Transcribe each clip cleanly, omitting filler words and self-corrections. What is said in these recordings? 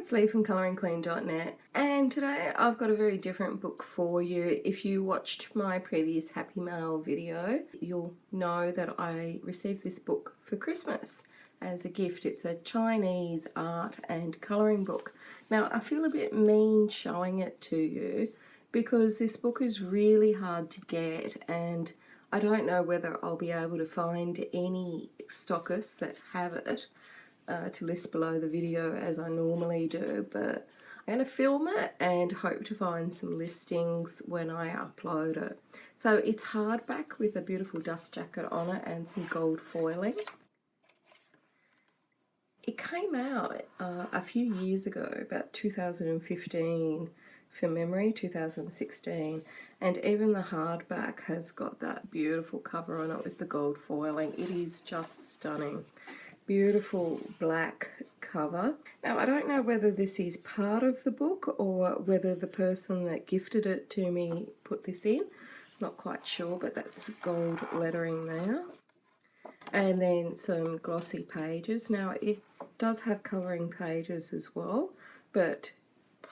it's Lee from coloringqueen.net, and today I've got a very different book for you. If you watched my previous Happy Mail video, you'll know that I received this book for Christmas as a gift. It's a Chinese art and colouring book. Now, I feel a bit mean showing it to you because this book is really hard to get, and I don't know whether I'll be able to find any stockists that have it to list below the video as I normally do, but I'm going to film it and hope to find some listings when I upload it. So it's hardback with a beautiful dust jacket on it and some gold foiling. It came out a few years ago, about 2015 from memory, 2016, and even the hardback has got that beautiful cover on it with the gold foiling. It is just stunning. Beautiful black cover. Now, I don't know whether this is part of the book or whether the person that gifted it to me put this in. Not quite sure, but that's gold lettering there. And then some glossy pages. Now, it does have colouring pages as well, but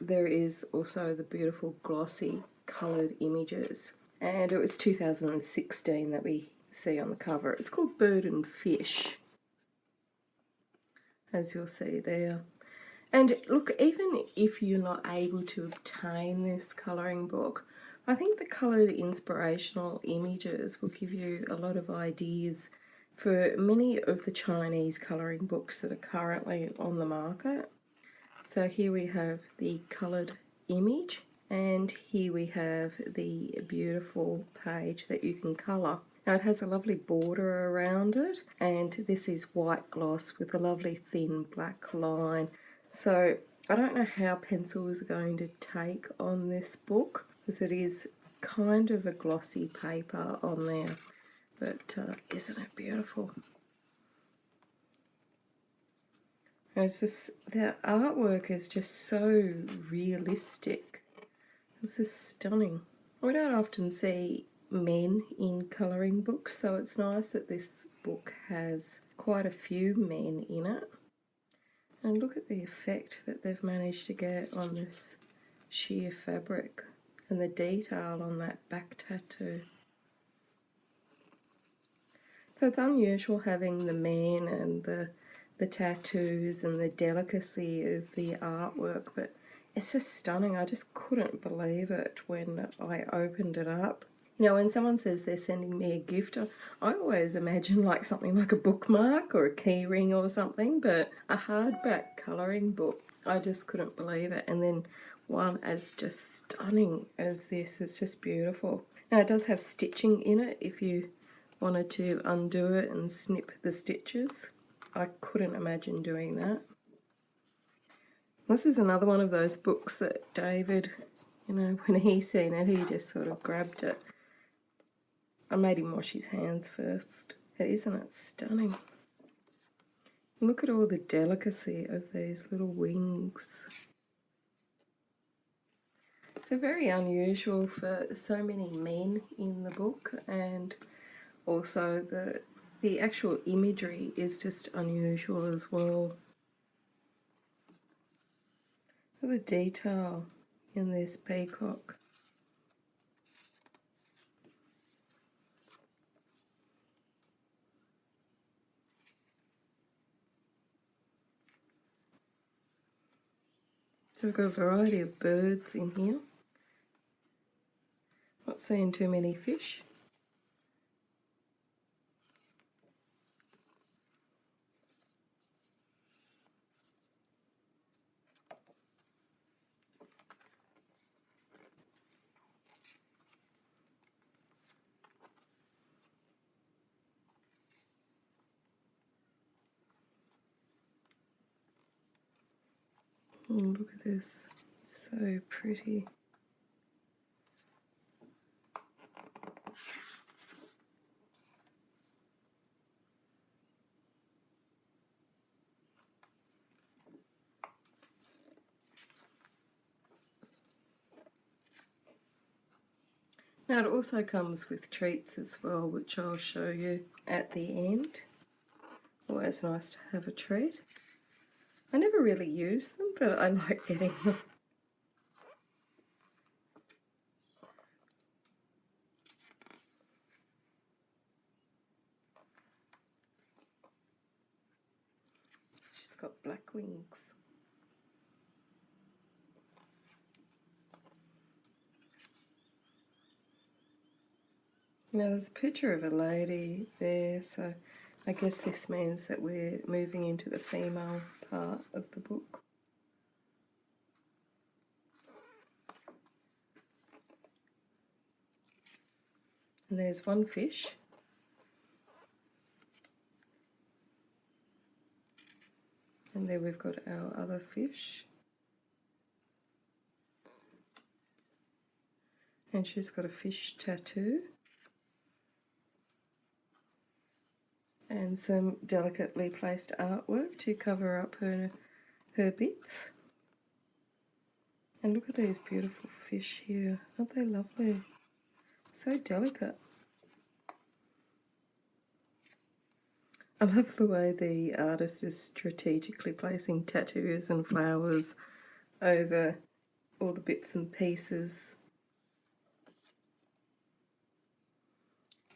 there is also the beautiful glossy coloured images. And it was 2016 that we see on the cover. It's called Bird and Fish, as you'll see there. And look, even if you're not able to obtain this colouring book, I think the coloured inspirational images will give you a lot of ideas for many of the Chinese colouring books that are currently on the market. So here we have the coloured image, and here we have the beautiful page that you can colour. Now, it has a lovely border around it, and this is white gloss with a lovely thin black line. So I don't know how pencils are going to take on this book, because it is kind of a glossy paper on there. But isn't it beautiful? It's just, the artwork is just so realistic. It's just stunning. We don't often see men in colouring books, so it's nice that this book has quite a few men in it. And look at the effect that they've managed to get on this sheer fabric and the detail on that back tattoo. So it's unusual having the men and the tattoos and the delicacy of the artwork, but it's just stunning. I just couldn't believe it when I opened it up. You know, when someone says they're sending me a gift, I always imagine like something like a bookmark or a key ring or something, but a hardback colouring book, I just couldn't believe it. And then one as just stunning as this, it's just beautiful. Now, it does have stitching in it if you wanted to undo it and snip the stitches. I couldn't imagine doing that. This is another one of those books that David, you know, when he seen it, he just sort of grabbed it. I made him wash his hands first. Isn't it stunning? Look at all the delicacy of these little wings. So very unusual for so many men in the book, and also the actual imagery is just unusual as well. Look at the detail in this peacock. So we've got a variety of birds in here. Not seeing too many fish. Look at this, so pretty. Now, it also comes with treats as well, which I'll show you at the end. Always nice to have a treat. I never really use them but I like getting them. She's got black wings. Now there's a picture of a lady there, so I guess this means that we're moving into the female part of the book. And there's one fish. And there we've got our other fish. And she's got a fish tattoo. And some delicately placed artwork to cover up her bits. And look at these beautiful fish here. Aren't they lovely? So delicate. I love the way the artist is strategically placing tattoos and flowers over all the bits and pieces.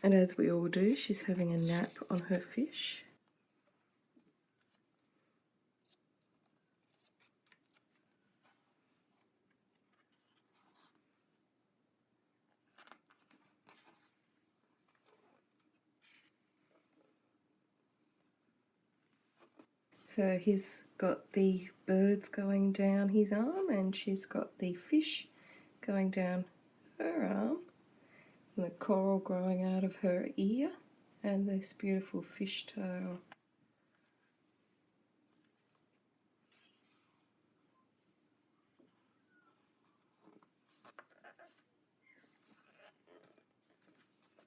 And as we all do, she's having a nap on her fish. So he's got the birds going down his arm, and she's got the fish going down her arm, and the coral growing out of her ear, and this beautiful fish tail.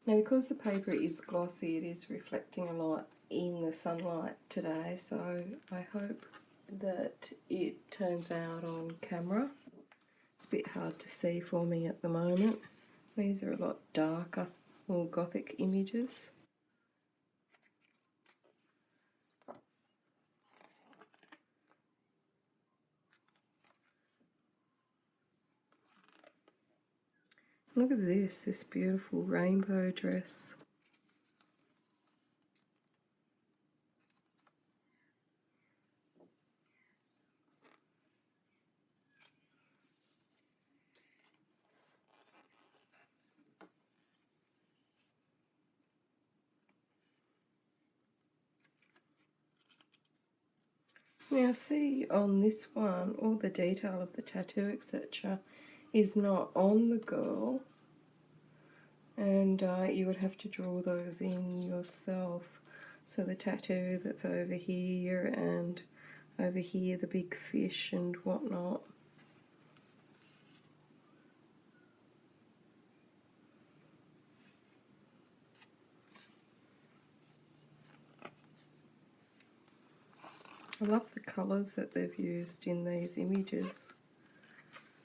Now because the paper is glossy, it is reflecting a lot in the sunlight today, so I hope that it turns out on camera. It's a bit hard to see for me at the moment. These are a lot darker, more gothic images. Look at this beautiful rainbow dress. Now see on this one, all the detail of the tattoo etc. is not on the girl, and you would have to draw those in yourself. So the tattoo that's over here and over here, the big fish and whatnot. I love the colours that they've used in these images.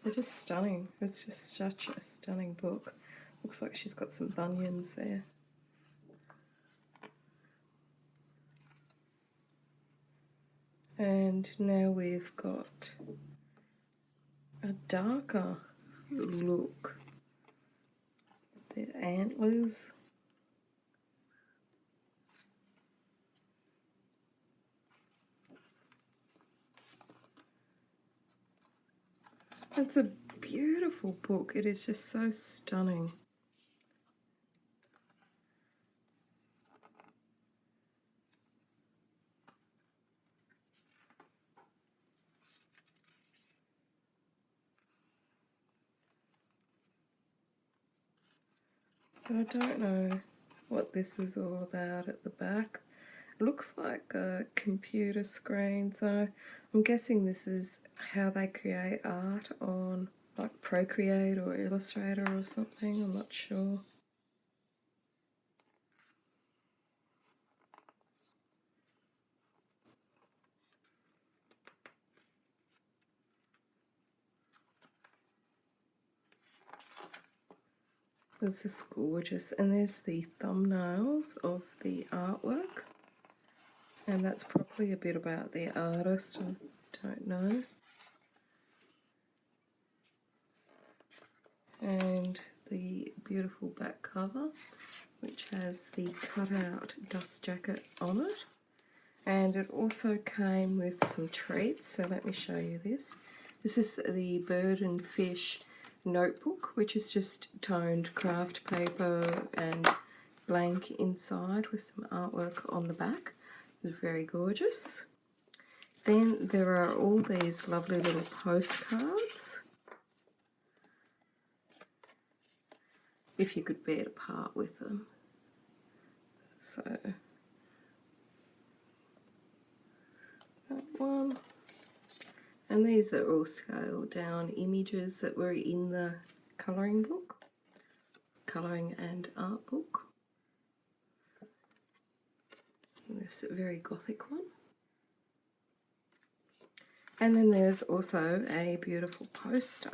They're just stunning. It's just such a stunning book. Looks like she's got some bunions there. And now we've got a darker look. The antlers. It's a beautiful book. It is just so stunning. But I don't know what this is all about at the back. It looks like a computer screen, so I'm guessing this is how they create art on like Procreate or Illustrator or something. I'm not sure. This is gorgeous, and there's the thumbnails of the artwork, and that's probably a bit about the artist, I don't know. and the beautiful back cover, which has the cutout dust jacket on it. And it also came with some treats, so let me show you this. This is the Bird and Fish notebook, which is just toned craft paper and blank inside with some artwork on the back. It's very gorgeous. Then there are all these lovely little postcards, if you could bear to part with them. So that one. And these are all scaled down images that were in the colouring book, colouring and art book. And this very gothic one. And then there's also a beautiful poster.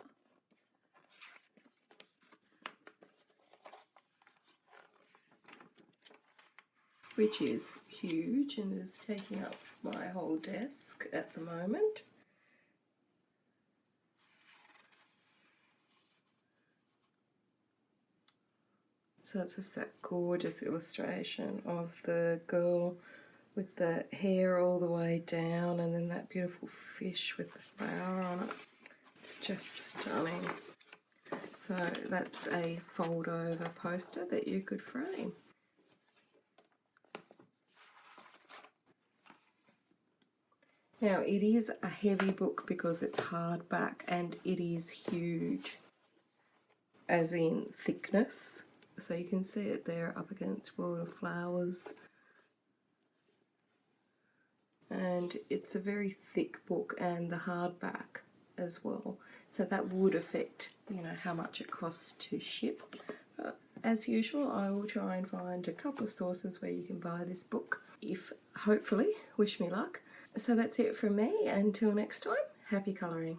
Which is huge and is taking up my whole desk at the moment. So it's just that gorgeous illustration of the girl with the hair all the way down and then that beautiful fish with the flower on it. It's just stunning. So that's a fold over poster that you could frame. Now it is a heavy book because it's hardback and it is huge, as in thickness. So you can see it there up against World of Flowers. And it's a very thick book, and the hardback as well. So that would affect, you know, how much it costs to ship. But as usual, I will try and find a couple of sources where you can buy this book, if hopefully, wish me luck. So that's it from me. Until next time, happy colouring.